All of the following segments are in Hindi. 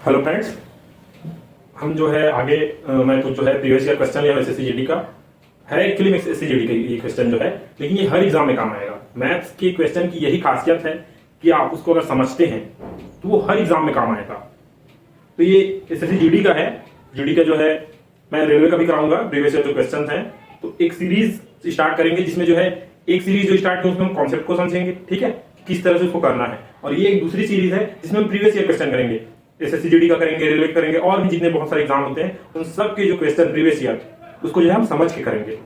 हेलो फ्रेंड्स, हम जो है आगे मैं कुछ जो है प्रीवियस ईयर क्वेश्चन या एसएससी जीडी का है। एक्चुअली में एसएससी जीडी का ये क्वेश्चन जो है, लेकिन ये हर एग्जाम में काम आएगा। मैथ्स के क्वेश्चन की यही खासियत है कि आप उसको अगर समझते हैं तो वो हर एग्जाम में काम आएगा। तो ये एसएससी जीडी का है। जीडी का जो है मैं रेलवे का भी कराऊंगा। प्रीवियस ईयर जो क्वेश्चन है तो एक सीरीज स्टार्ट करेंगे, जिसमें जो है एक सीरीज जो स्टार्ट है उसमें हम कॉन्सेप्ट को समझेंगे, ठीक है, किस तरह से उसको करना है। और ये एक दूसरी सीरीज है जिसमें हम प्रीवियस ईयर क्वेश्चन करेंगे, एसएससी जीडी का करेंगे, रेलवे करेंगे, और भी जितने बहुत सारे एग्जाम होते हैं उन सब के जो क्वेश्चन प्रीवियस ईयर उसको जो है हम समझ के करेंगे।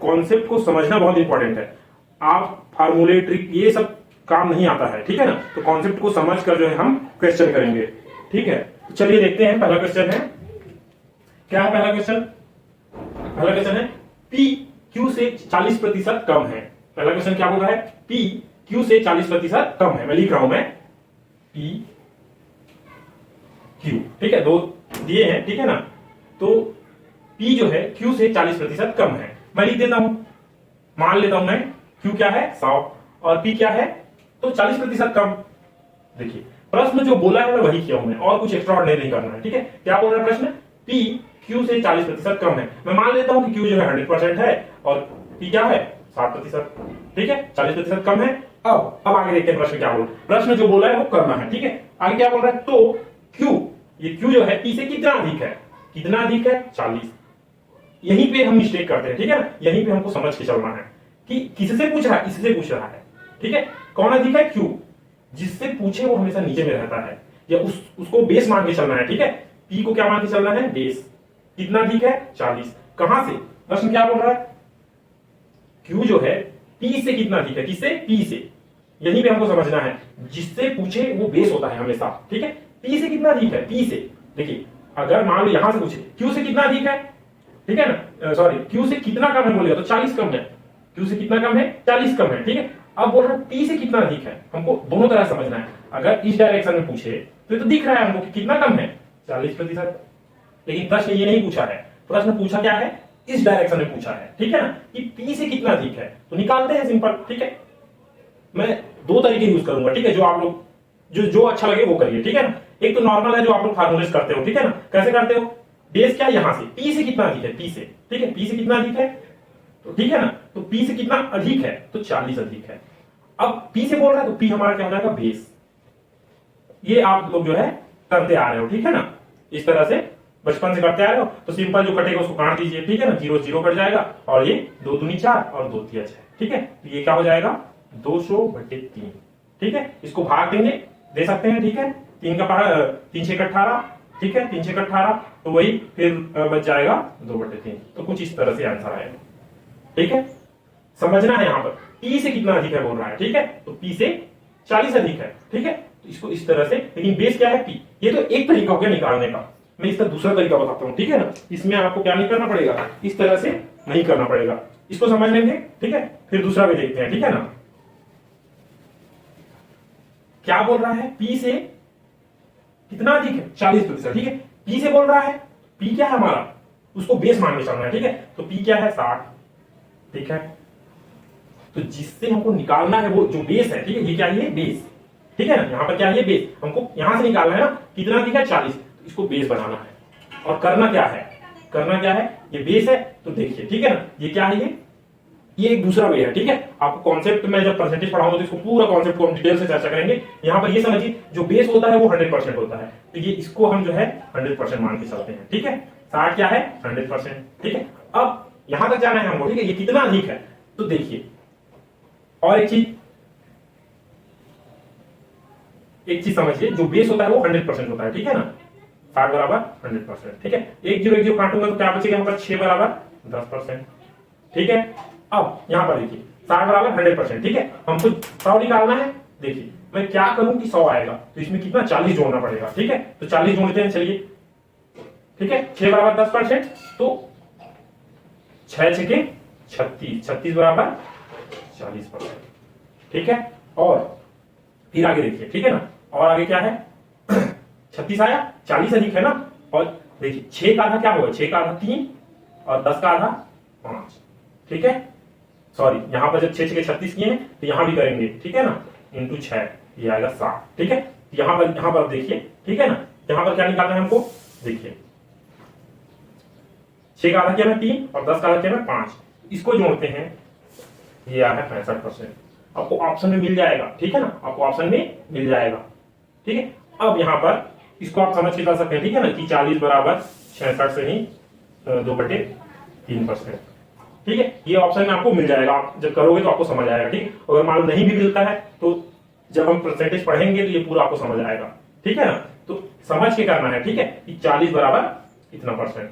कॉन्सेप्ट को समझना बहुत इंपॉर्टेंट है। आप फार्मूले ट्रिक ये सब काम नहीं आता है, ठीक है ना। तो कॉन्सेप्ट को समझ कर जो है हम क्वेश्चन करेंगे, ठीक है। तो चलिए देखते हैं। पहला क्वेश्चन है, क्या है पहला क्वेश्चन? पहला क्वेश्चन है पी क्यू से 40% कम है। पहला क्वेश्चन क्या बोल रहा है? पी क्यू से 40% कम है। मैं लिख रहा हूं, मैं पी क्यू, ठीक है, दो दिए हैं, ठीक है ना। तो P जो है Q से 40% कम है। मैं लिख देता हूं, मान लेता हूं मैं Q क्या है 100 और P क्या है तो 40% कम। देखिए प्रश्न जो बोला है मैं वही किया हूं, मैं और कुछ एक्स्ट्रा नहीं करना है, ठीक है। क्या बोल रहा है प्रश्न? P Q से 40% कम है। मैं मान लेता हूं कि Q जो है 100% है और P क्या है 60%, ठीक है, 40% कम है। अब आगे देखते हैं प्रश्न क्या बोल। प्रश्न जो बोला है वो करना है, ठीक है। आगे क्या बोल रहा है? तो Q, ये Q जो है P से कितना अधिक है? कितना अधिक है? 40। यहीं पे हम मिस्टेक करते हैं, ठीक है ना। यहीं पे हमको समझ के चलना है कि किससे पूछ रहा है, इससे पूछ रहा है, ठीक है। कौन अधिक है? Q। जिससे पूछे वो हमेशा नीचे में रहता है, या उसको बेस मान के चलना है, ठीक है। P को क्या मान के चलना है? बेस। कितना अधिक है? 40। कहां से? प्रश्न क्या बोल रहा है? Q जो है P से कितना अधिक है? किससे? P से। यहीं पे हमको समझना है, जिससे पूछे वो बेस होता है हमेशा, ठीक है। P से कितना अधिक है? P से। देखिए अगर मान लो यहां से पूछे Q से कितना अधिक है, ठीक है ना, सॉरी Q से कितना कम है बोलेगा तो 40 कम है। Q से कितना कम है? 40 कम है, ठीक है। अब बोल रहा है P से कितना अधिक है। हमको दोनों तरह समझना है। अगर इस डायरेक्शन में पूछे तो ये तो दिख रहा है हमको कि कितना कम है 40%, लेकिन प्रश्न ये नहीं पूछा है। प्रश्न पूछा क्या है? इस डायरेक्शन में पूछा है, ठीक है ना, कि P से कितना अधिक है। तो निकालते हैं सिंपल, ठीक है। मैं दो तरीके यूज करूंगा, ठीक है, जो आप लोग जो अच्छा लगे वो करिए, ठीक है ना। एक तो नॉर्मल है जो आप लोग फार्मूलेस करते हो, ठीक है ना। कैसे करते हो? बेस क्या? यहां से P से कितना अधिक है? P से, ठीक है। P से कितना अधिक है तो ठीक है ना, तो P से कितना अधिक है तो 40 अधिक है। अब P से बोल रहा है तो P हमारा क्या हो जाएगा? बेस। ये आप लोग जो है करते आ रहे हो, ठीक है ना। इस तरह से बचपन से करते आ रहे हो। तो सिंपल जो कटेगा उसको काट दीजिए, ठीक है ना। 0 0 कट जाएगा और ये 2 दूनी 4 और 2 तिया 6, ठीक है। तो ये क्या हो जाएगा? 200/3, ठीक है। इसको भाग देंगे, दे सकते हैं, ठीक है। 3 का पहाड़ा 3 6 18, ठीक है, 3 6 18, तो वही फिर बच जाएगा 2/3। तो कुछ इस तरह से आंसर आएगा, ठीक है। समझना है यहाँ पर P से कितना अधिक है बोल रहा है, ठीक है। तो P से 40 अधिक है, ठीक है। तो इसको इस तरह से, लेकिन बेस क्या है? P। ये तो एक तरीका हो गया निकालने का। मैं इसका दूसरा तरीका बताता हूँ, ठीक है ना। इसमें आपको क्या नहीं करना पड़ेगा, इस तरह से नहीं करना पड़ेगा। इसको समझ लेंगे, ठीक है, फिर दूसरा भी देखते हैं, ठीक है ना। क्या बोल रहा है? P से कितना अधिक है? 40%, ठीक है। P से बोल रहा है, P क्या है हमारा, उसको बेस मान के चलना है, ठीक है। तो P क्या है? 60, ठीक है। तो जिससे हमको निकालना है वो जो बेस है, ठीक है, ये क्या है? बेस, ठीक है ना। यहाँ पर क्या है? बेस। हमको यहां से निकालना है ना, कितना अधिक है? 40। तो इसको बेस बनाना है। और करना क्या है? करना क्या है? ये बेस है तो देखिए, ठीक है ना, ये क्या है? ये एक दूसरा वे है, ठीक है। आपको कॉन्सेप्ट में जब परसेंटेज पढ़ाऊंगा तो इसको पूरा कॉन्सेप्ट को हम डिटेल से चर्चा करेंगे। यहां पर ये समझिए, जो बेस होता है वो 100% होता है, तो ये इसको हम जो है 100% मान के चलते हैं, ठीक है। 60 क्या है? 100%, ठीक है। अब यहां तक जाना है हमको, ठीक है। ये कितना अधिक है तो देखिए, और एक चीज समझिए, जो बेस होता है वो 100% होता है, ठीक है ना। 60 बराबर 100%, ठीक है। 1 0 1 0 काटूंगा तो क्या बचेगा हमारा? 6 बराबर 10%, ठीक है। अब यहां पर देखिए 60 बराबर 100%, ठीक है। हमको 100 निकालना है। देखिए मैं क्या करूं कि 100 आएगा तो इसमें कितना 40 जोड़ना पड़ेगा, ठीक है। तो 40 जोड़ते हैं, चलिए, ठीक है। 6 बराबर 10%, तो 6 6 36, 36 बराबर 40%, ठीक है। और फिर आगे देखिए, ठीक है ना। और आगे क्या है? 36 आया, 40 अधिक है ना। और देखिए 6 का आधा क्या होगा? 6 का आधा 3 और 10 का आधा 5, ठीक है। सॉरी, यहां पर जब 6 6 36 किए हैं तो यहां भी करेंगे, ठीक है ना, इंटू 6, ये आएगा 7, ठीक है। यहां पर देखिए, ठीक है ना, यहां पर क्या निकालना है हमको, देखिए 6 का आधा किया मैं 3 और 10 का आधा किया मैं 5, इसको जोड़ते हैं, ये आ है 65%। आपको ऑप्शन में मिल जाएगा, ठीक है ना, आपको ऑप्शन में मिल जाएगा, ठीक है। अब यहाँ पर इसको आप समझ के कर सकते हैं, ठीक है ना, कि 40 बराबर 66 से ही 2/3%, ठीक है। ये ऑप्शन में आपको मिल जाएगा, आप जब करोगे तो आपको समझ आएगा, ठीक है। अगर मालूम नहीं भी मिलता है तो जब हम परसेंटेज पढ़ेंगे तो ये पूरा आपको समझ आएगा, ठीक है ना। तो समझ के करना है, ठीक है, कि 40 बराबर इतना %,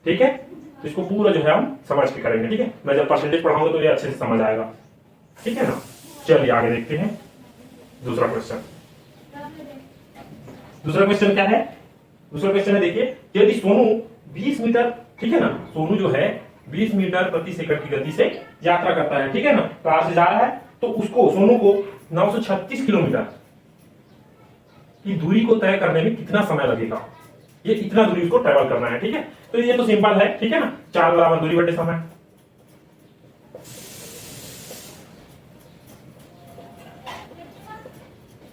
ठीक है। तो इसको पूरा जो है हम समझ के करेंगे, ठीक है। मैं जब परसेंटेज पढ़ाऊंगा तो ये अच्छे से समझ आएगा, ठीक है ना। चलिए आगे देखते हैं दूसरा क्वेश्चन। दूसरा क्वेश्चन क्या है, दूसरा क्वेश्चन है, देखिए, यदि सोनू 20 मीटर, ठीक है ना, सोनू जो है 20 मीटर प्रति सेकंड की गति से यात्रा करता है, ठीक है ना, कार से जा रहा है, तो उसको सोनू को 936 किलोमीटर की दूरी को तय करने में कितना समय लगेगा। ये इतना दूरी उसको ट्रेवल करना है, ठीक है। तो ये तो सिंपल है, ठीक है ना, 4 बराबर दूरी बटे समय।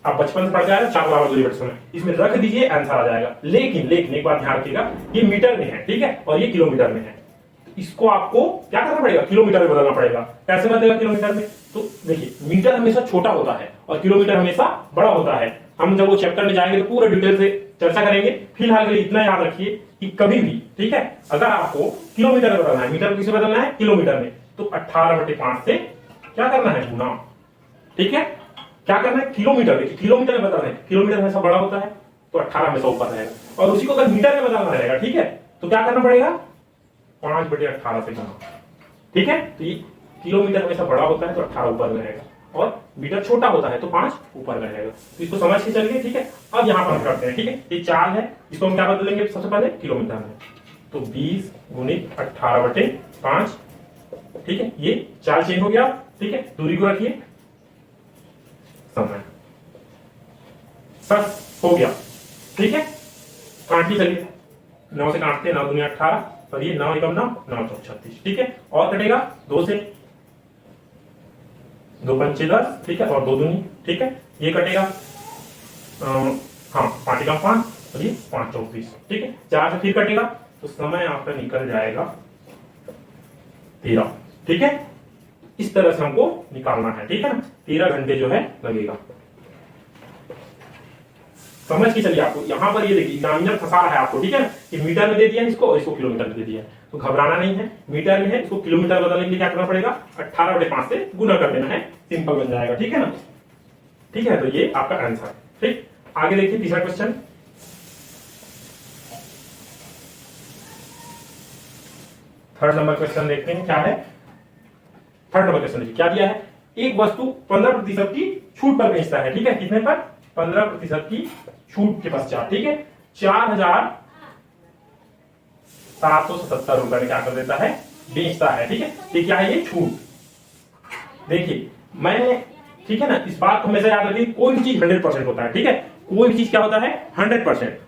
आप बचपन से पढ़ जाएगा 4 बराबर दूरी बटे समय, इसमें रख दीजिए, आंसर आ जाएगा। लेकिन लेकिन एक बात ध्यान रखिएगा, ये मीटर में है, ठीक है, और ये किलोमीटर में है। इसको आपको क्या करना पड़ेगा, किलोमीटर में बदलना पड़ेगा। कैसे बदलेगा किलोमीटर में, तो देखिए मीटर हमेशा छोटा होता है और किलोमीटर हमेशा बड़ा होता है। हम जब वो चैप्टर में जाएंगे तो पूरा डिटेल से चर्चा करेंगे। फिलहाल के लिए इतना याद रखिए कि कभी भी, ठीक है, अगर आपको किलोमीटर में बदलना है, मीटर को किसे बदलना है, किलोमीटर में, तो 18/5 से क्या करना है, गुना, ठीक है। क्या करना है, किलोमीटर, देखिए किलोमीटर में बदलना है, किलोमीटर हमेशा बड़ा होता है तो 18 हमेशा ऊपर रहेगा, और उसी को अगर मीटर में बदलना रहेगा, ठीक है, तो क्या करना पड़ेगा, 5/18 से गुना, ठीक है। तो ये किलोमीटर हमेशा बड़ा होता है तो 18 ऊपर रहेगा, और मीटर छोटा होता है तो 5 ऊपर रहेगा। तो इसको समझ के चलिए, ठीक है। अब यहाँ पर हम करते हैं, ठीक है, ये 4 है, इसको हम क्या बदलेंगे सबसे पहले, किलोमीटर में, तो 20 × 18/5, ठीक है, ये 4 चेंज हो गया, ठीक है। दूरी को रखिए, समय 10 हो गया, ठीक है। काटिए, चलिए 9 से काटते हैं, 9 दूनी 18, और ये 9 एकम 9, 936, ठीक है। और कटेगा 2 से, 2 पंचे 10, ठीक है, और 2 दूनी, ठीक है, ये कटेगा, हाँ 5 एकम 5, और ये 5 34, ठीक है। 4 से फिर कटेगा तो समय आपका निकल जाएगा 13, ठीक है। इस तरह से हमको निकालना है, ठीक है ना, 13 घंटे जो है लगेगा। समझ के चलिए, आपको यहां पर ये देखिए एग्जामिनर फंसा रहा है आपको, ठीक है ना, कि मीटर में दे दिया इसको और इसको किलोमीटर में दे दिया, तो घबराना नहीं है। मीटर में है, इसको किलोमीटर बदलने के लिए क्या करना पड़ेगा, 18/5 से गुना कर देना है, सिंपल बन जाएगा, ठीक है ना, ठीक है। तो ये आपका आंसर, ठीक। आगे देखिए तीसरा क्वेश्चन, थर्ड नंबर क्वेश्चन देखते हैं क्या है। थर्ड नंबर क्वेश्चन देखिए क्या दिया है, एक वस्तु 15% की छूट पर बेचता है, ठीक है, कितने पर, 15% की छूट के पश्चात, ठीक है, 4770 रुपए में क्या कर देता है, बेचता है, ठीक है। ये क्या है, ये छूट। देखिए मैंने, ठीक है ना, इस बात को हमेशा याद रखिए, कोई भी चीज 100% होता है, ठीक है, कोई भी चीज क्या होता है 100%।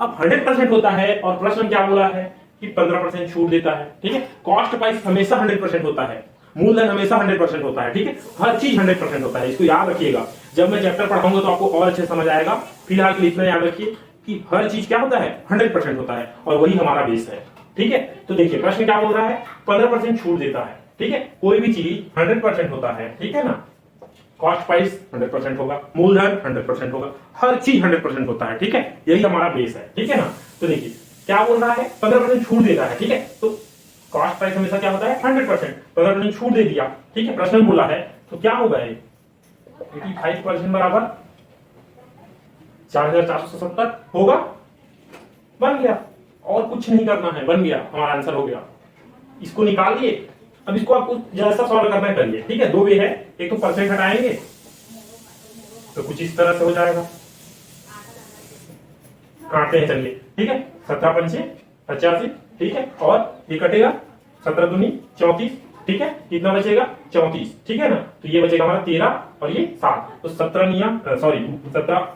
अब 100% होता है और प्रश्न क्या बोला है कि 15% छूट देता है, ठीक है। कॉस्ट प्राइस हमेशा 100% होता है, मूलधन हमेशा 100% होता है, ठीक है, हर चीज 100% होता है, इसको याद रखिएगा। जब मैं चैप्टर पढ़ाऊंगा तो आपको और अच्छे समझ आएगा। फिलहाल के लिए इतना याद रखिए कि हर चीज क्या होता है, 100% होता है, और वही हमारा बेस है, ठीक है। तो देखिए प्रश्न क्या बोल रहा है, 15% छूट देता है, ठीक है, कोई भी चीज 100% होता है, ठीक है ना, कॉस्ट प्राइस 100% होगा, मूलधन 100% होगा, हर चीज 100% होता है, ठीक है, यही हमारा बेस है, ठीक है ना। तो देखिए क्या बोल रहा है, 15% छूट देता है, ठीक है, तो कॉस्ट प्राइस हमेशा क्या होता है 100%, 15% छूट दे दिया, ठीक है, प्रश्न बोला है, तो क्या होगा, 85% बराबर 4470 होगा, बन गया, और कुछ नहीं करना है, बन गया, हमारा आंसर हो गया। इसको निकाल दिए। अब इसको आपको जैसा सॉल्व करना है करिए, ठीक है। 2 वे है, एक तो परसेंट हटाएंगे तो कुछ इस तरह से हो जाएगा, काटते हैं, चलिए, ठीक है, 17 पंचे 85, ठीक है, और ये कटेगा 17 दूनी 34, ठीक है, कितना बचेगा 34, ठीक है ना। तो ये बचेगा हमारा 13 और ये 7, तो 17 नियम, सॉरी 17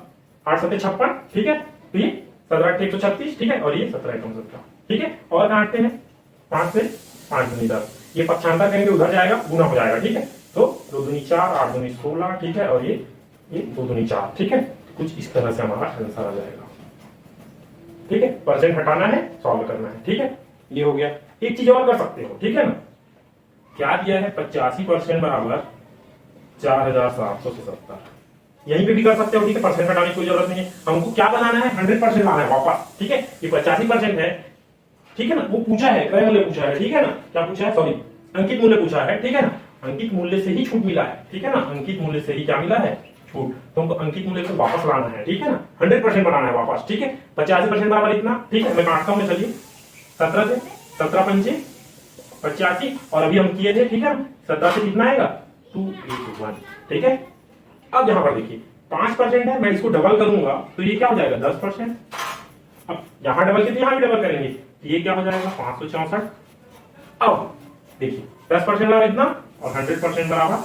8 7 56, ठीक है, तो ये 17 8 136, ठीक है, और ये 17 1 17, ठीक है। और काटते हैं 5 से 5 दूनी 10, ये पक्षांतर करेंगे उधर जाएगा, गुना हो जाएगा, ठीक है। तो 2 दूनी 4, 8 दूनी 16, ठीक है, और ये 2 दूनी 4, ठीक है। कुछ इस तरह से हमारा आंसर आ जाएगा। ठीक है, परसेंट हटाना है, सॉल्व करना है। ठीक है, ये हो गया। एक चीज और कर सकते हो, ठीक है ना, क्या दिया है 85% बराबर 4770, यहीं पे भी कर सकते हो। ठीक है, परसेंट हटाने की कोई जरूरत नहीं है, हमको क्या बनाना है 100% लाना है वापस। ठीक है, ये 85% है, ठीक है ना, वो पूछा है क्रय मूल्य पूछा है, ठीक है ना, क्या पूछा है, सॉरी अंकित मूल्य पूछा है, ठीक है ना, अंकित मूल्य से ही छूट मिला है, ठीक है ना, अंकित मूल्य से ही क्या मिला है, छूट। तो हमको अंकित मूल्य को वापस लाना है, ठीक है ना, 100% बनाना है वापस। ठीक है, 85% बराबर इतना, ठीक है, मैं काटता हूँ, चलिए 17 से 17 पंचे 85, और अभी हम किए थे, ठीक है ना, 17 से कितना आएगा 281, ठीक है। अब यहां पर देखिए 5% है, मैं इसको डबल करूंगा तो ये क्या हो जाएगा 10%। अब यहां डबल किया तो यहां भी डबल करेंगे, तो ये क्या हो जाएगा 564। अब देखिए 10% बराबर इतना और 100% बराबर,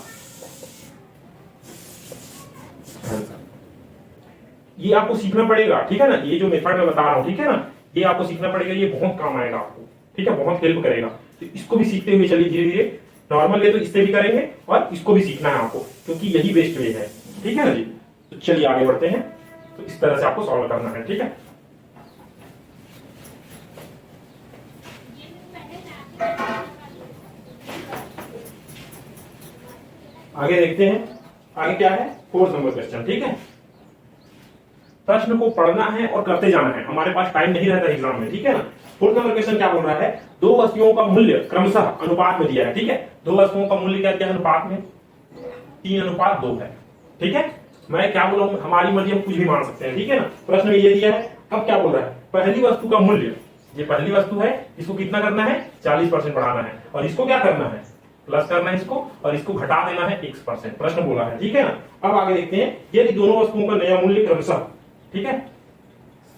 ये आपको सीखना पड़ेगा, ठीक है ना, ये जो मेथड मैं बता रहा हूं, ठीक है ना, ये आपको सीखना पड़ेगा, ये बहुत काम आएगा आपको, ठीक है, बहुत हेल्प करेगा। तो इसको भी सीखते हुए चलिए धीरे धीरे, नॉर्मल वे तो इससे भी करेंगे और इसको भी सीखना है आपको, क्योंकि यही बेस्ट वे है, ठीक है ना जी। तो चलिए आगे बढ़ते हैं, तो इस तरह से आपको सॉल्व करना है, ठीक है। आगे देखते हैं, आगे क्या है 4th नंबर क्वेश्चन, ठीक है। प्रश्न को पढ़ना है और करते जाना है, हमारे पास टाइम नहीं रहता एग्जाम में, ठीक है ना। 4th नंबर क्वेश्चन क्या बोल रहा है, दो वस्तुओं का मूल्य क्रमशः अनुपात में दिया है, ठीक है, दो वस्तुओं का मूल्य क्या दिया है अनुपात में, 3:2 है, ठीक है। मैं क्या बोल रहा हूं, हमारी मर्जी, हम कुछ भी मान सकते हैं, ठीक है ना। प्रश्न में ये दिया है, अब क्या बोल रहा है, पहली वस्तु का मूल्य, ये पहली वस्तु है, इसको कितना करना है 40% बढ़ाना है, और इसको क्या करना है प्लस करना है इसको, और इसको घटा देना है x%, प्रश्न बोला है, ठीक है ना। अब आगे देखते हैं, यदि दोनों वस्तुओं का नया मूल्य क्रमशः, ठीक है,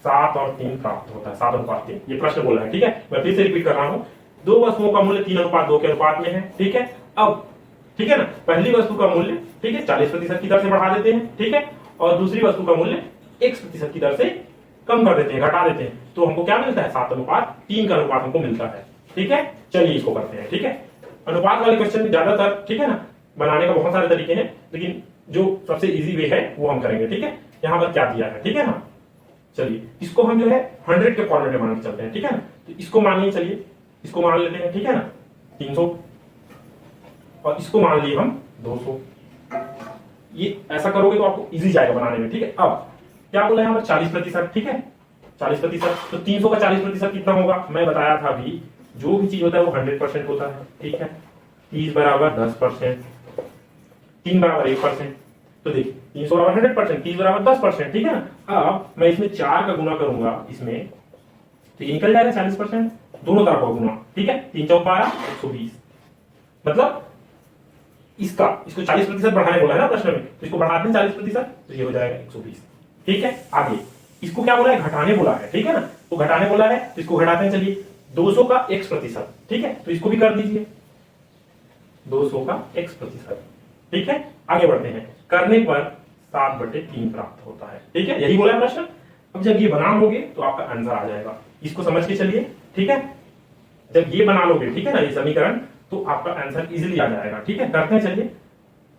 7 और 3 प्राप्त होता है, 7:3, ये प्रश्न बोला है, ठीक है। मैं फिर से रिपीट कर रहा हूं, दो वस्तुओं का मूल्य 3:2 के अनुपात में है, ठीक है। अब ठीक है ना, पहली वस्तु का मूल्य, ठीक है, 40% की दर से बढ़ा देते हैं, ठीक है, और दूसरी वस्तु का मूल्य x% की दर से कम कर देते हैं, घटा देते हैं, तो हमको क्या मिलता है 7:3 का अनुपात हमको मिलता है, ठीक है। चलिए इसको करते हैं, ठीक है। अनुपात वाले क्वेश्चन में ज्यादातर, ठीक है ना, बनाने का बहुत सारे तरीके हैं, लेकिन जो सबसे इजी वे है वो हम करेंगे, ठीक है। यहाँ पर क्या दिया है, ठीक है ना, चलिए इसको हम जो है 100 के फॉर्मेट में मान के चलते हैं, ठीक है ना। तो इसको मानिए, चलिए इसको मान लेते हैं, ठीक है ना 300, और इसको मान लिए हम 200। ये ऐसा करोगे तो आपको इजी जाएगा बनाने में, ठीक है। अब क्या बोला है यहाँ पर 40%, ठीक है, 40%, तो 300 का 40% कितना होगा, मैं बताया था अभी, जो भी चीज होता है वो 100% होता है, ठीक है। 30 बराबर 10%, 3 बराबर 1%, तो देखिए 300 बराबर 100%, 30 बराबर 10%, ठीक है ना। अब मैं इसमें 4 का गुना करूंगा इसमें, तो ये निकल जाएगा 40%, दोनों तरफ का गुना, ठीक है, 3 चौक 12 120, मतलब इसको 40% बढ़ाने बोला है ना प्रश्न में, तो इसको बढ़ाते हैं 40%, तो ये हो जाएगा 120, ठीक है। आगे इसको क्या बोला है घटाने बोला है, ठीक है ना, तो घटाने बोला है तो इसको घटाते हैं, चलिए 200 का x%, ठीक है, तो इसको भी कर दीजिए 200 का x%, ठीक है। आगे बढ़ते हैं, करने पर 7/3 प्राप्त होता है, ठीक है, यही बोला है प्रश्न। अब जब ये बना लोगे तो आपका आंसर आ जाएगा, इसको समझ के चलिए, ठीक है। जब ये बना लोगे, ठीक है ना, ये समीकरण, तो आपका आंसर इजीली आ जाएगा, ठीक है। करते हैं, चलिए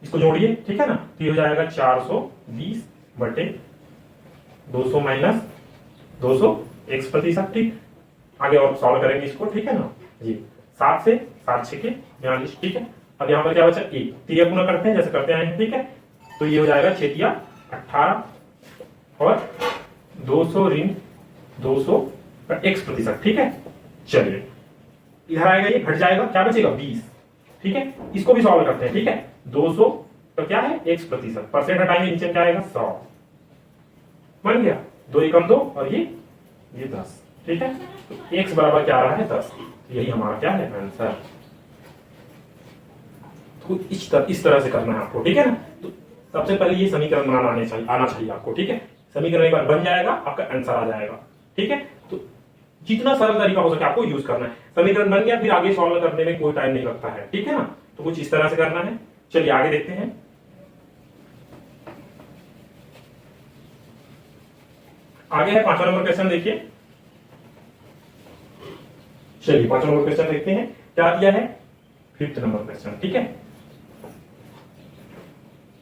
इसको जोड़िए, ठीक है ना, तो ये हो जाएगा 420/200 माइनस 200 x%, ठीक। आगे और सॉल्व करेंगे इसको, ठीक है ना जी। 7 से 7 6 के 42, ठीक है। अब यहाँ पर क्या बचा 1, तिया गुना करते हैं जैसे करते आए हैं, ठीक है, तो ये हो जाएगा 6 × 18 और 200 ऋण 200 का x%, ठीक है। चलिए इधर आएगा, ये घट जाएगा, क्या बचेगा 20, ठीक है। इसको भी सॉल्व करते हैं, ठीक है। 200 का क्या है x%, परसेंट हटाएंगे, नीचे क्या आएगा 100, बन गया, 2 एकम 2 और ये 10, ठीक है। तो x बराबर क्या आ रहा है 10, यही हमारा क्या है आंसर। तो इस तरह से करना है आपको, ठीक है ना। तो सबसे पहले ये समीकरण बनाना आना चाहिए आपको, ठीक है। समीकरण एक बार बन जाएगा, आपका आंसर आ जाएगा, ठीक है। तो जितना सरल तरीका हो सके आपको यूज करना है। समीकरण बन गया, फिर आगे सॉल्व करने में कोई टाइम नहीं लगता है, ठीक है ना। तो कुछ इस तरह से करना है। चलिए आगे देखते हैं। आगे है 5वां नंबर क्वेश्चन, देखिए। चलिए 5वां नंबर क्वेश्चन देखते हैं, क्या दिया है 5th नंबर क्वेश्चन, ठीक है।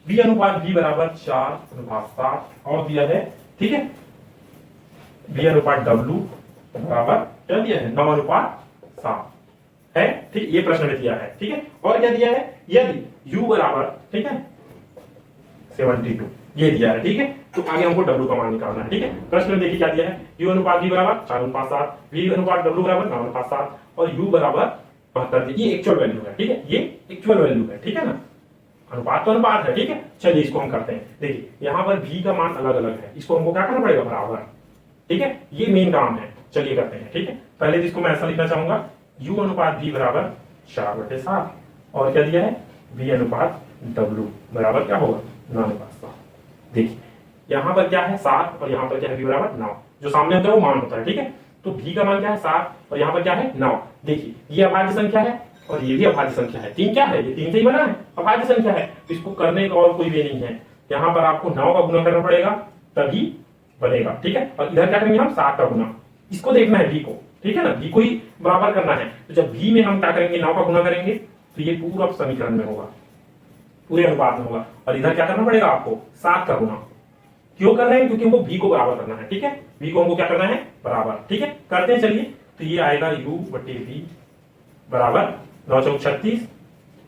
b अनुपात b बराबर 4:7 और दिया है, ठीक है। बी अनुपात डब्ल्यू बराबर क्या दिया है 9 अनुपात 7 है। ठीक, ये प्रश्न में दिया है। ठीक है, और क्या दिया है, यदि u बराबर ठीक है 72 ये दिया है। ठीक है, तो आगे हमको w का मान निकालना है। ठीक है, प्रश्न में देखिए क्या दिया है, u अनुपात v बराबर 4 अनुपात 7, v अनुपात w बराबर 9 अनुपात 7 और u बराबर 72। ये एक्चुअल वैल्यू है। ठीक है, ये एक्चुअल वैल्यू है। ठीक है ना, अनुपात तो अनुपात है। ठीक है, चलिए इसको हम करते हैं। देखिए यहाँ पर v का मान अलग अलग है, इसको हमको क्या करना पड़ेगा, बराबर। ठीक है, ये मेन काम है। चलिए करते हैं। ठीक है, पहले तो इसको मैं ऐसा लिखना चाहूंगा, u अनुपात v बराबर 4/7 और क्या दिया है, v अनुपात w बराबर क्या होगा 9 अनुपात 7। देखिए यहाँ पर क्या है 7 और यहाँ पर क्या है v बराबर 9, जो सामने होता है वो मान होता है। ठीक है, तो v का मान क्या है 7 और यहाँ पर क्या है 9। देखिए ये अभाज्य संख्या है और ये भी अभाज्य संख्या है। 3 क्या है, ये 3 से ही बना है, अभाज्य संख्या है। इसको करने का और कोई वे नहीं है, यहाँ पर आपको 9 का गुना करना पड़ेगा तभी बनेगा। ठीक है, और इधर क्या करेंगे हम 7 का गुना, इसको देखना है v को। ठीक है ना, v को ही बराबर करना है। तो जब v में हम क्या करेंगे 9 का गुना करेंगे तो ये पूरा समीकरण में होगा, पूरे अनुपात में होगा। और इधर क्या करना पड़ेगा आपको 7 का गुना। क्यों कर रहे हैं, क्योंकि हमको v को बराबर करना है। ठीक है, v को हमको क्या करना है, बराबर। ठीक है, करते हैं चलिए। तो ये आएगा u बटे v बराबर 9 चौक 36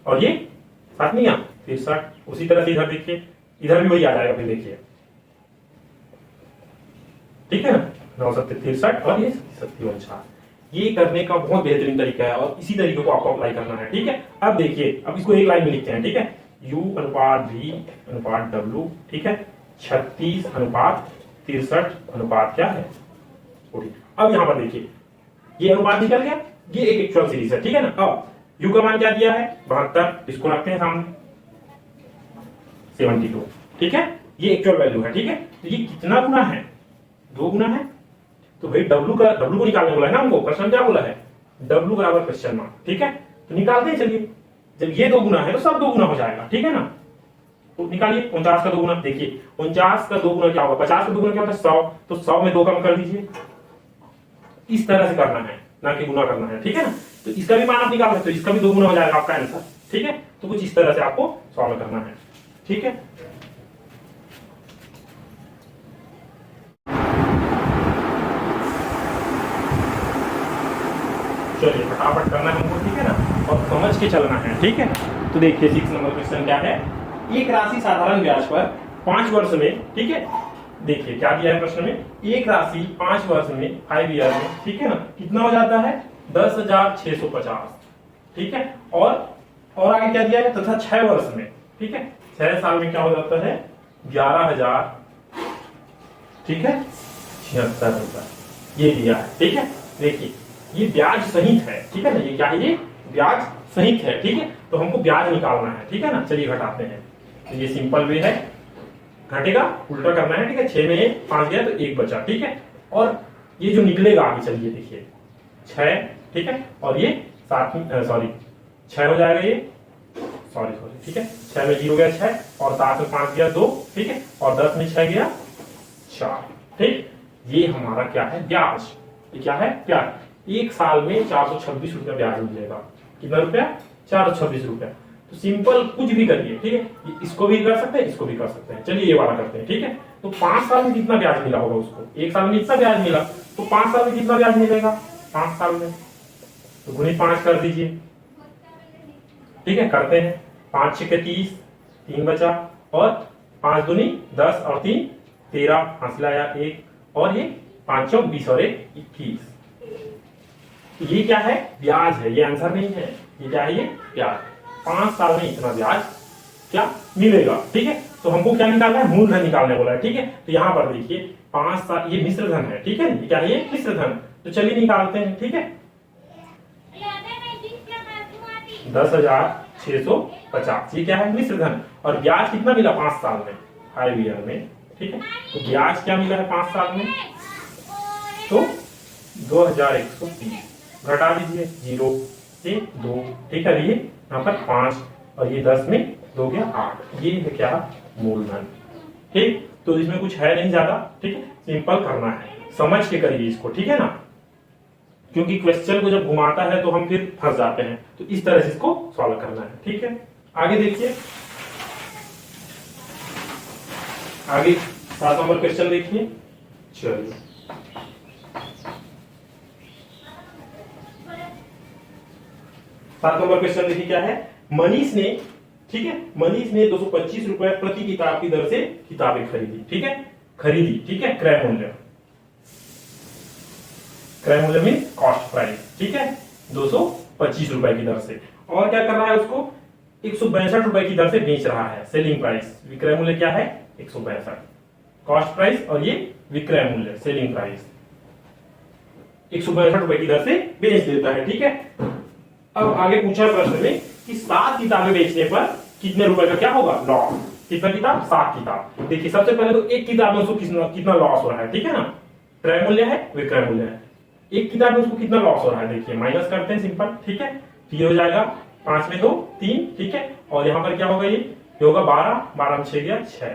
और ये 7 नहीं 63। उसी तरह से इधर देखिए, इधर भी वही आ जाएगा। फिर देखिए ठीक है ना, 9 7 63 और ये 7 ये करने का बहुत बेहतरीन तरीका है और इसी तरीके को आपको अप्लाई करना है। ठीक है, अब देखिए, अब इसको एक लाइन में लिखते हैं। ठीक है, u अनुपात v अनुपात w ठीक है 36 अनुपात 63 अनुपात क्या है 40। अब यहाँ पर देखिए ये अनुपात निकल गया, ये एक एक्चुअल सीरीज है। ठीक है ना, अब u का मान क्या दिया है 72, इसको रखते हैं सामने 72। ठीक है, ये एक्चुअल वैल्यू है। ठीक है, तो ये कितना गुना है, 2 गुना है। तो भाई w को निकालने बोला है ना हमको, प्रश्न क्या बोला है w बराबर क्वेश्चन मार्क। ठीक है, तो निकालते हैं चलिए। जब ये 2 गुना है तो सब 2 गुना हो जाएगा। ठीक है ना, तो निकालिए 49 का 2 गुना। देखिए 49 का 2 गुना क्या होगा, 50 का 2 गुना क्या होता है 100, तो 100 में 2 कम कर दीजिए। इस तरह से करना है, ना कि गुना करना है। ठीक है ना, तो इसका भी मान आप निकाल सकते हो, इसका भी 2 गुना हो जाएगा आपका आंसर। ठीक है, तो कुछ इस तरह से आपको सॉल्व करना है। ठीक है, चलिए फटाफट करना है हमको। ठीक है ना, और समझ के चलना है। ठीक है, तो देखिए 6 नंबर क्वेश्चन क्या है, एक राशि साधारण ब्याज पर 5 वर्ष में। ठीक है, देखिए क्या दिया है प्रश्न में, एक राशि 5 वर्ष में 5 ईयर में। ठीक है ना, कितना हो जाता है 10,650। ठीक है, और आगे क्या दिया है, तथा 6 वर्ष में। ठीक है, 6 साल में क्या हो जाता है 11,000 ठीक है 76,000 ये दिया है। ठीक है, देखिए ये ब्याज सहित है। ठीक है ना, ये क्या है, ये ब्याज सहित है। ठीक है, तो हमको ब्याज निकालना है। ठीक है ना, चलिए घटाते हैं। तो ये सिंपल वे है, घटेगा उल्टा करना है। ठीक है, 6 में 1 5 गया तो 1 बचा। ठीक है, और ये जो निकलेगा आगे चलिए देखिए 6। ठीक है, और ये 7 सॉरी 6 हो जाएगा ये, सॉरी। ठीक है, 6 में 0 गया 6 और 7 में 5 गया 2। ठीक है, और 10 में 6 गया 4। ठीक, ये हमारा क्या है ब्याज, ये क्या है ब्याज। एक साल में 426 रुपया ब्याज मिलेगा। कितना रुपया 426 रुपया। तो सिंपल कुछ भी करिए। ठीक है, इसको भी कर सकते हैं, इसको भी कर सकते हैं। चलिए ये वाला करते हैं। ठीक है, तो 5 साल में कितना ब्याज मिला होगा उसको, एक साल में इतना ब्याज मिला तो 5 साल में कितना ब्याज मिलेगा 5 साल में, तो गुणित 5 कर दीजिए। ठीक है, करते हैं 5 6 30 3 बचा और 5 दूनी 10 और 3 13 हासिल आया 1 और ये 5 चौक 20 और 1 21। ये क्या है ब्याज है, ये आंसर नहीं है। ये क्या है, ये ब्याज। 5 साल में इतना ब्याज क्या मिलेगा। ठीक है, तो हमको क्या निकालना है, मूलधन निकालने बोला है। ठीक है, तो यहाँ पर देखिए 5 साल, ये मिश्र धन है। ठीक है, ये क्या है, ये मिश्र धन। तो चलिए निकालते हैं। ठीक है, 10,650 ये क्या है मिश्र धन, और ब्याज कितना मिला 5 साल में 5 ईयर में। ठीक है, तो ब्याज क्या मिला है 5 साल में, तो 2,130 घटा दीजिए 0 से 2। ठीक है, ये यहाँ पर 5 और ये 10 में 2 गया 8। ये है क्या मूलधन। ठीक, तो इसमें कुछ है नहीं ज्यादा। ठीक है, सिंपल करना है, समझ के करिए इसको। ठीक है ना, क्योंकि क्वेश्चन को जब घुमाता है तो हम फिर फंस जाते हैं। तो इस तरह से इसको सॉल्व करना है। ठीक है, आगे देखिए, आगे 7 नंबर क्वेश्चन देखिए। चलिए सात नंबर क्वेश्चन देखिए क्या है। मनीष ने, ठीक है, मनीष ने 225 रुपए प्रति किताब की दर से किताबें खरीदी, ठीक है, खरीदी, ठीक है, क्रय मूल्य, क्रय मूल्य मीन कॉस्ट प्राइस, ठीक है, 225 रुपए की दर से। और क्या कर रहा है, उसको 162 रुपए की दर से बेच रहा है, सेलिंग प्राइस। विक्रय मूल्य क्या है, 162, कॉस्ट प्राइस और ये विक्रय मूल्य, सेलिंग प्राइस, 162 रुपए की दर से बेच देता है, ठीक है। अब आगे पूछा प्रश्न में कि 7 किताबें बेचने पर कितने रुपए का क्या होगा, लॉस। कितना किताब, 7 किताब। देखिए सबसे पहले तो एक किताब में उसको कितना लॉस हो रहा है, ठीक है ना, क्रय मूल्य है, विक्रय मूल्य है, एक किताब में उसको कितना लॉस हो रहा है, देखिए माइनस करते हैं सिंपल, ठीक है, 3 हो जाएगा, 5 में 2 3, ठीक है, और यहाँ पर क्या होगा, ये होगा 12, 12 में 6 गया 6।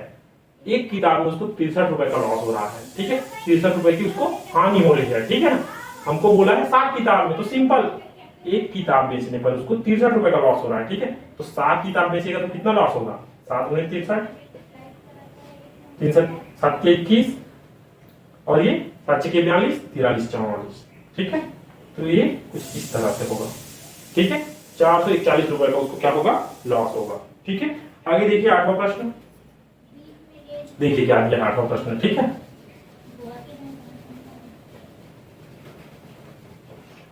एक किताब में उसको 63 रुपए का लॉस हो रहा है, ठीक है, 63 रुपए की उसको हानि हो रही है, ठीक है ना। हमको बोला है 7 किताब में, तो सिंपल एक किताब बेचने पर उसको 63 रुपए का लॉस हो रहा है, ठीक है, तो 7 किताब बेचेगा तो कितना लॉस होगा, 7 गुणे 63, 63 7 के 21 और ये 5 के 42, 43 44, ठीक है, तो ये कुछ इस तरह से होगा, ठीक है, 441 रुपए का उसको क्या होगा, लॉस होगा, ठीक है। आगे देखिए 8वां प्रश्न, देखिए क्या दिया 8वां प्रश्न, ठीक है।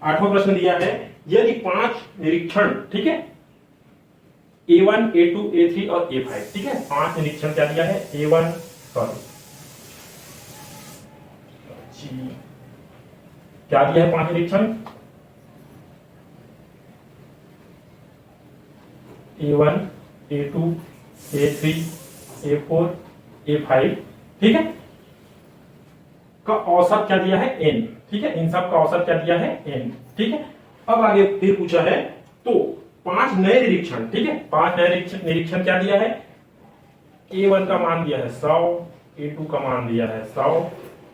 8वां प्रश्न दिया है, यदि 5 निरीक्षण, ठीक है, A1 A2 A3 और A5, ठीक है, 5 निरीक्षण क्या दिया है, A1 सॉरी क्या दिया है, 5 निरीक्षण A1 A2 A3 A4 A5, ठीक है, का औसत क्या दिया है, n, ठीक है, इन सब का औसत क्या दिया है, n, ठीक है। अब आगे फिर पूछा है, तो 5 नए निरीक्षण, ठीक है, 5 नए निरीक्षण क्या दिया है, A1 का मान दिया है 100, A2 का मान दिया है 100,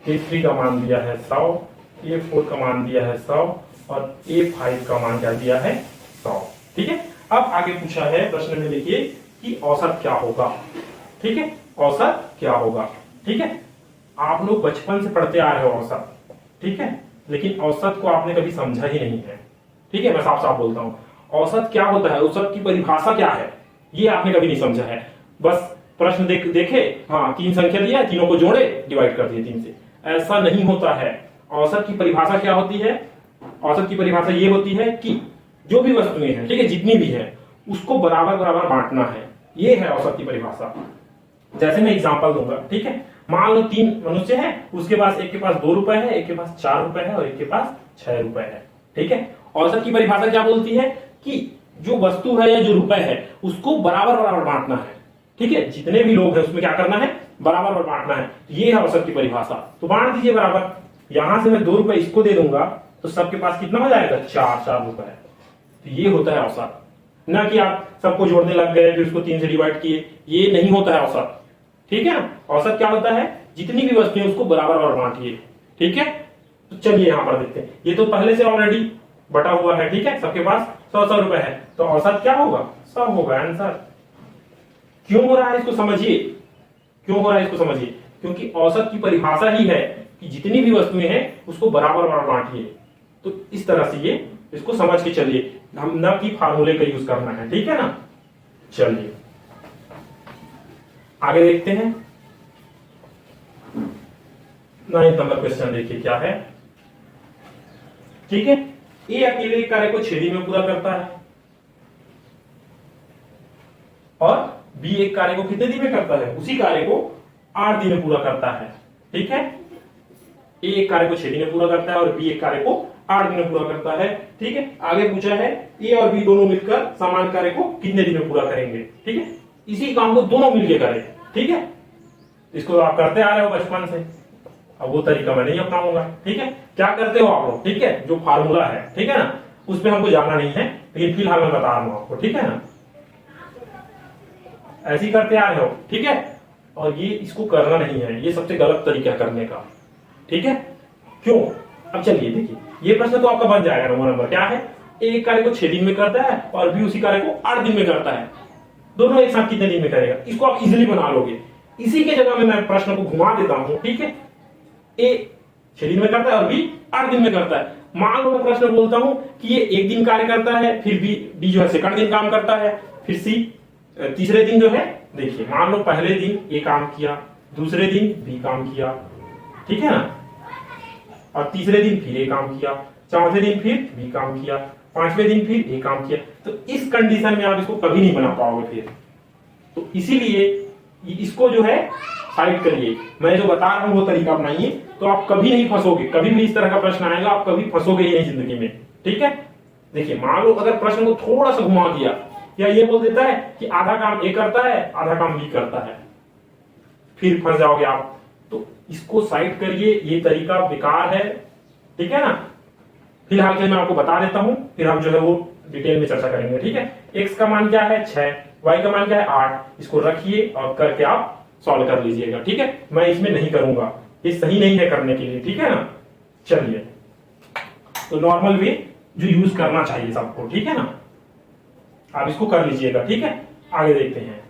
A3 का मान दिया है 100, A4 का मान दिया है 100 और A5 का मान क्या दिया है, 100, ठीक है। अब आगे पूछा है प्रश्न में, देखिए कि औसत क्या होगा, ठीक है, औसत क्या होगा, ठीक है। आप लोग बचपन से पढ़ते आ रहे हो औसत, ठीक है, लेकिन औसत को आपने कभी समझा ही नहीं है, ठीक है, मैं साफ साफ बोलता हूं, औसत क्या होता है, औसत की परिभाषा क्या है, ये आपने कभी नहीं समझा है। बस प्रश्न देखे, हाँ 3 संख्या दिया है, तीनों को जोड़े, डिवाइड कर दिए 3 से, ऐसा नहीं होता है। औसत की परिभाषा क्या होती है, औसत की परिभाषा ये होती है कि जो भी वस्तुएं हैं, ठीक है, जितनी भी है उसको बराबर बराबर बांटना है, ये है औसत की परिभाषा। जैसे मैं एग्जांपल दूंगा, ठीक है, मान लो 3 मनुष्य है, उसके पास एक के पास 2 रुपए है, एक के पास 4 रुपए है और एक के पास 6 रुपए है, ठीक है। औसत की परिभाषा क्या बोलती है कि जो वस्तु है या जो रुपए है उसको बराबर बराबर बांटना है, ठीक है, जितने भी लोग हैं उसमें क्या करना है, बराबर बराबर बांटना है, ये है औसत की परिभाषा। तो बांट दीजिए बराबर, यहां से मैं 2 रुपए इसको दे दूंगा तो सबके पास कितना हो जाएगा, 4 रुपए। तो ये होता है औसत, ना कि आप सबको जोड़ने लग गए फिर उसको 3 से डिवाइड किए, ये नहीं होता है औसत, ठीक है ना। औसत क्या होता है, जितनी भी वस्तुएं उसको बराबर बराबर बांटिए, ठीक है। तो चलिए यहां पर देखते हैं, ये तो पहले से ऑलरेडी बटा हुआ है, ठीक है, सबके पास 100 रुपए है, तो औसत क्या होगा, 100 होगा आंसर। क्यों हो रहा है इसको समझिए, क्यों हो रहा है इसको समझिए, क्योंकि औसत की परिभाषा ही है कि जितनी भी वस्तुएं हैं उसको बराबर बराबर बांटिए। तो इस तरह से ये इसको समझ के चलिए, हम न कि फार्मूले का यूज करना है, ठीक है ना। चलिए आगे देखते हैं, 9 नंबर क्वेश्चन देखिए क्या है, ठीक है। ए अकेले कार्य को 6 दिन में पूरा करता है और बी एक कार्य को कितने दिन में करता है, उसी कार्य को 8 दिन में पूरा करता है, ठीक है। ए एक कार्य को 6 दिन में पूरा करता है और बी एक कार्य को 8 दिन में पूरा करता है, ठीक है। आगे पूछा है ए और बी दोनों मिलकर समान कार्य को कितने दिन में पूरा करेंगे, ठीक है। इसी काम को दोनों मिलकर करें, ठीक है। इसको आप करते आ रहे हो बचपन से, अब वो तरीका मैं नहीं अपनाऊंगा, ठीक है। क्या करते हो आप लोग, ठीक है, जो फार्मूला है, ठीक है ना, उसमें हमको जाना नहीं है, लेकिन फिलहाल मैं बता रहा हूं आपको, ठीक है ना। ऐसे ही करते आ रहे हो, ठीक है, और ये इसको करना नहीं है, ये सबसे गलत तरीका करने का, ठीक है। क्यों, अब चलिए देखिए, ये प्रश्न तो आपका बन जाएगा। नंबर क्या है, एक कार्य को 6 दिन में करता है और बी उसी कार्य को 8 दिन में करता है, दोनों एक साथ कितने दिन में करेगा, इसको आप इजिली बना लोगे। इसी के जगह में मैं प्रश्न को घुमा देता हूं, ठीक है। ए 6 दिन में करता है और बी 8 दिन में करता है। मान लो मैं प्रश्न बोलता हूं कि ये 1 दिन कार्य करता है, फिर बी जो है सेकंड दिन काम करता है, फिर सी तीसरे दिन जो है, देखिए मान लो पहले दिन ए काम किया, दूसरे दिन बी काम किया, ठीक है ना, और तीसरे दिन फिर ए काम किया, चौथे दिन फिर बी काम किया, पांचवें दिन फिर ए काम किया। तो इस कंडीशन में आप इसको कभी नहीं बना पाओगे फिर। तो इसीलिए इसको जो है साइड करिए, मैं जो बता रहा हूं वो तरीका अपनाइए, तो आप कभी नहीं फंसोगे। कभी भी इस तरह का प्रश्न आएगा आप कभी फंसोगे ही नहीं जिंदगी में, ठीक है। देखिए मान लो अगर प्रश्न को थोड़ा सा घुमा दिया या ये बोल देता है कि आधा काम ए करता है आधा काम बी करता है, फिर फंस जाओगे आप। तो इसको साइड करिए, ये तरीका बेकार है, ठीक है ना। फिलहाल के मैं आपको बता देता हूं, फिर हम जो है वो डिटेल में चर्चा करेंगे, ठीक है। एक्स का मान क्या है 6, वाई का मान क्या है 8, इसको रखिए और करके आप सॉल्व कर लीजिएगा, ठीक है। मैं इसमें नहीं करूंगा, ये सही नहीं है करने के लिए, ठीक है ना। चलिए, तो नॉर्मल वे जो यूज करना चाहिए सबको, ठीक है ना, आप इसको कर लीजिएगा, ठीक है। आगे देखते हैं,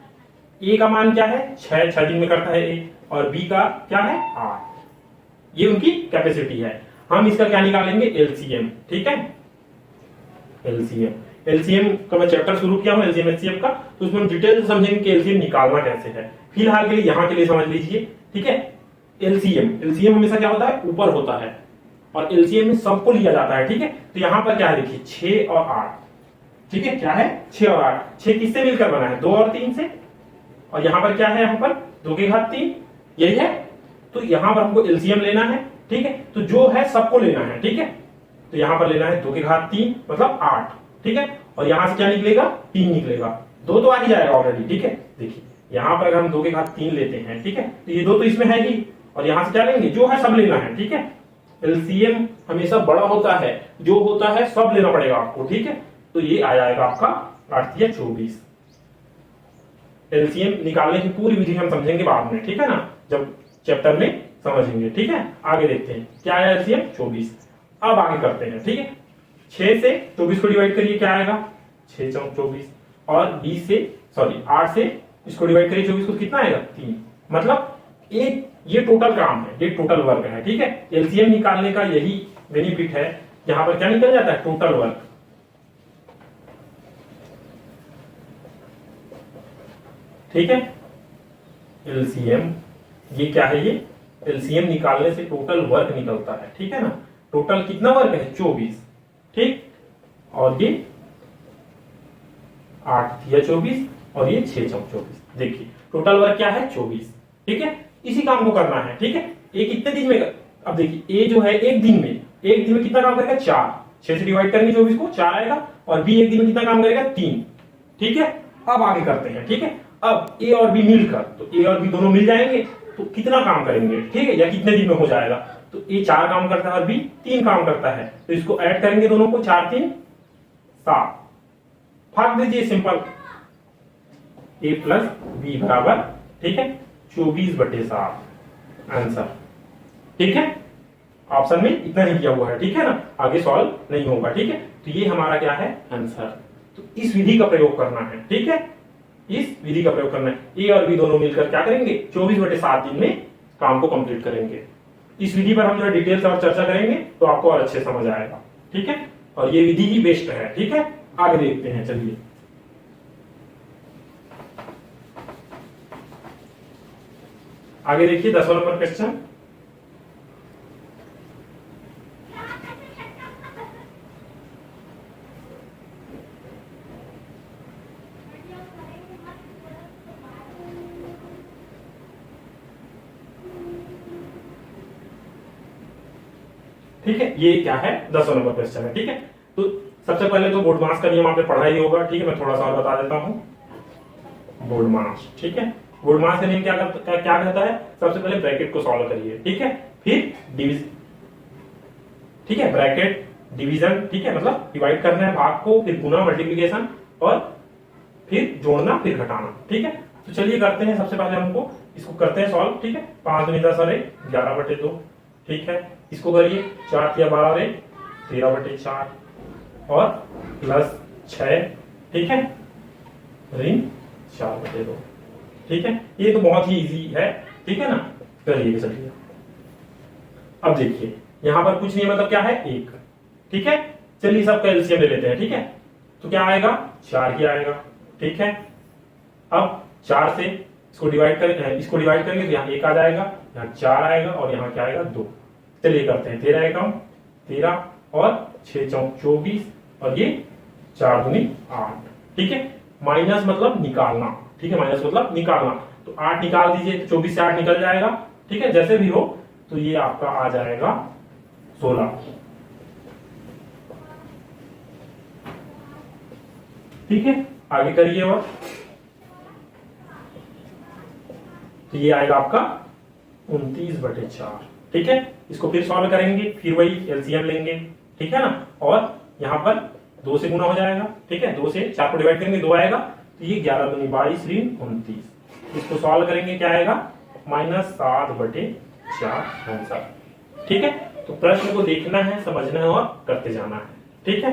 ए का मान क्या है 6 दिन में करता है ए, और बी का क्या है 8, ये उनकी कैपेसिटी है। हम इसका क्या निकालेंगे एलसीएम, ठीक है। एलसीएम का मैं चैप्टर शुरू किया हूं एलसीएम एचसीएफ का, तो उसमें हम डिटेल से समझेंगे कि एलसीएम निकालना कैसे है। फिलहाल के लिए यहां के लिए समझ लीजिए, ठीक है। एलसीएम हमेशा क्या होता है ऊपर होता है, और एलसीएम में सबको लिया जाता है, ठीक है। तो यहां पर क्या है देखिए 6 और 8, ठीक है, क्या है 6 और 8, 6 किससे मिलकर बना है 2 और 3 से, और यहां पर क्या है यहाँ पर 2 की घात 3, यही है। तो यहां पर हमको एलसीएम लेना है, ठीक है। तो जो है सबको लेना है, ठीक है। तो यहां पर लेना है 2 की घात 3 मतलब 8, ठीक है। और यहां से क्या निकलेगा 3 निकलेगा, 2 तो आ ही जाएगा ऑलरेडी, ठीक है। देखिए यहां पर अगर हम 2 की घात 3 लेते हैं, ठीक है, तो ये 2 तो इसमें है ही, और यहां से क्या लेंगे जो है सब लेना है, ठीक है। एलसीएम हमेशा बड़ा होता है, जो होता है सब लेना पड़ेगा आपको, ठीक है। तो ये आ जाएगा आपका 8 या 24। एलसीएम निकालने की पूरी विधि हम समझेंगे बाद में, ठीक है ना, जब चैप्टर में समझेंगे, ठीक है। आगे देखते हैं क्या है एलसीएम 24। अब आगे करते हैं, ठीक है। 6 से 24 को डिवाइड करिए, क्या आएगा 6 चौक 24, और 8 से इसको डिवाइड करिए 24 को, कितना आएगा 3। मतलब एक ये टोटल काम है, ये टोटल वर्क है, ठीक है। एलसीएम निकालने का यही बेनिफिट है, यहां पर क्या निकल जाता है टोटल वर्क, ठीक है। एलसीएम ये क्या है, ये एलसीएम निकालने से टोटल वर्क निकलता है, ठीक है ना। टोटल कितना वर्क है 24, ठीक, और ये 8 या 24 और ये 6 चौक 24। देखिए टोटल वर्क क्या है 24, ठीक है। इसी काम को करना है, ठीक है। ए कितने दिन में, अब देखिए ए जो है एक दिन में कितना काम करेगा 4, 6 से डिवाइड करेंगे 24 को 4 आएगा, और बी एक दिन में कितना काम करेगा 3, ठीक है। अब आगे करते हैं, ठीक है। अब ए और बी मिलकर, तो ए और बी दोनों मिल जाएंगे तो कितना काम करेंगे, ठीक है, या कितने दिन में हो जाएगा। तो ए 4 काम करता है और बी 3 काम करता है, तो इसको ऐड करेंगे दोनों को, 4 3 7, भाग दीजिए सिंपल, ए प्लस बी बराबर, ठीक है 24/7 आंसर, ठीक है। ऑप्शन में इतना ही दिया हुआ है, ठीक है ना, आगे सॉल्व नहीं होगा, ठीक है। तो ये हमारा क्या है आंसर। तो इस विधि का प्रयोग करना है, ठीक है, इस विधि का प्रयोग करना है। ए और बी दोनों मिलकर क्या करेंगे 24/7 दिन में काम को कंप्लीट करेंगे। इस विधि पर हम जो डिटेल से और चर्चा करेंगे तो आपको और अच्छे समझ आएगा, ठीक है। और ये विधि ही बेस्ट है, ठीक है। आगे देखते हैं, चलिए आगे देखिए 10वां नंबर क्वेश्चन। ठीक है, ये क्या है 10वां नंबर क्वेश्चन है, ठीक है। तो सबसे पहले तो बोर्ड मास का नियम आपने पढ़ा ही होगा, ठीक है। मैं थोड़ा सा और बता देता हूं। बोर्ड मास, ठीक है। बोर्ड मास का नियम क्या कहता है, सबसे पहले ब्रैकेट को सॉल्व करिए, ठीक है, फिर डिवीजन, ठीक है, ब्रैकेट डिवीजन, ठीक है, मतलब डिवाइड करना है भाग को, फिर गुना मल्टीप्लीकेशन, और फिर जोड़ना, फिर घटाना, ठीक है। तो चलिए करते हैं, सबसे पहले हमको इसको करते हैं सॉल्व, ठीक है। 5 दूनी 10 और 1 11/2, ठीक है। इसको करिए 4 या 12 और 1 13/4, और प्लस 6, ठीक है, ऋण 4/2, ठीक है। ये तो बहुत ही इजी है, ठीक है ना, करिए चलिए। अब देखिए यहां पर कुछ नहीं है, मतलब क्या है 1। ठीक है, चलिए सबका एलसीएम ले लेते हैं। ठीक है, तो क्या आएगा 4 ही आएगा। ठीक है, अब 4 से इसको डिवाइड करेंगे तो यहाँ 1 आ जाएगा, यहाँ 4 आएगा और यहाँ क्या आएगा 2। चलिए करते हैं, 13 एकम 13 और 6 चौक 24 और ये 4 दूनी 8। ठीक है, माइनस मतलब निकालना। ठीक है, माइनस मतलब निकालना, तो 8 निकाल दीजिए, तो 24 से 8 निकल जाएगा। ठीक है, जैसे भी हो तो ये आपका आ जाएगा 16। ठीक है, आगे करिए और तो ये आएगा आपका 29/4। ठीक है, इसको फिर सॉल्व करेंगे, फिर वही एलसीएम लेंगे। ठीक है ना, और यहाँ पर 2 से गुना हो जाएगा। ठीक है, 2 से 4 को डिवाइड करेंगे 2 आएगा, तो ये 11 दूनी 22 ऋण 29। इसको सॉल्व करेंगे क्या आएगा -7/4 आंसर। ठीक है, तो प्रश्न को देखना है, समझना है और करते जाना है। ठीक है।